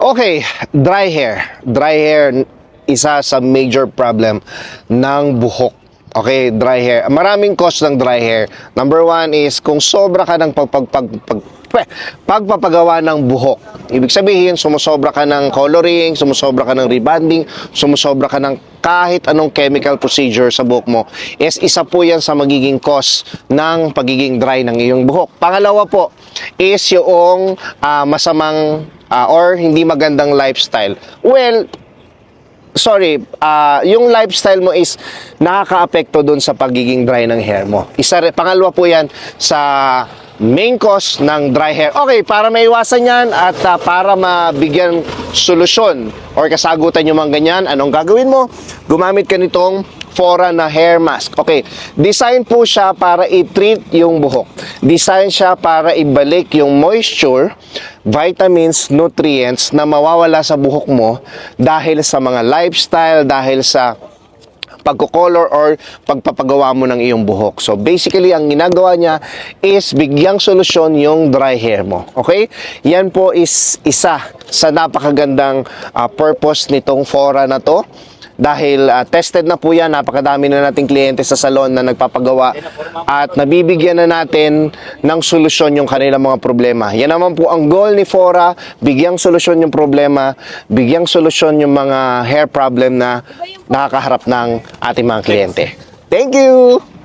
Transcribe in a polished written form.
Okay, dry hair. Dry hair, isa sa major problem ng buhok. Okay, dry hair. Maraming cause ng dry hair. Number one is kung sobra ka ng pagpapagawa ng buhok. Ibig sabihin, sumusobra ka ng coloring, sumusobra ka ng rebonding, sumusobra ka ng kahit anong chemical procedure sa buhok mo, is isa po yan sa magiging cause ng pagiging dry ng iyong buhok. Pangalawa po is yung masamang or hindi magandang lifestyle. Well, sorry, yung lifestyle mo is nakaka-apekto dun sa pagiging dry ng hair mo. Pangalawa po yan sa main cause ng dry hair. Okay, para maiwasan yan at para mabigyan solusyon or kasagutan yung mga ganyan, anong gagawin mo? Gumamit ka nitong Fora na hair mask. Okay, design po siya para i-treat yung buhok. Design siya para ibalik yung moisture, vitamins, nutrients na mawawala sa buhok mo dahil sa mga lifestyle, dahil sa pagko-color or pagpapagawa mo ng iyong buhok. So basically, ang ginagawa niya is bigyang solusyon yung dry hair mo. Okay? Yan po is isa sa napakagandang purpose nitong Fora na to. Dahil tested na po yan, napakadami na nating kliyente sa salon na nagpapagawa at nabibigyan na natin ng solusyon yung kanilang mga problema. Yan naman po ang goal ni Fora, bigyang solusyon yung problema, bigyang solusyon yung mga hair problem na nakakaharap ng ating mga kliyente. Thank you!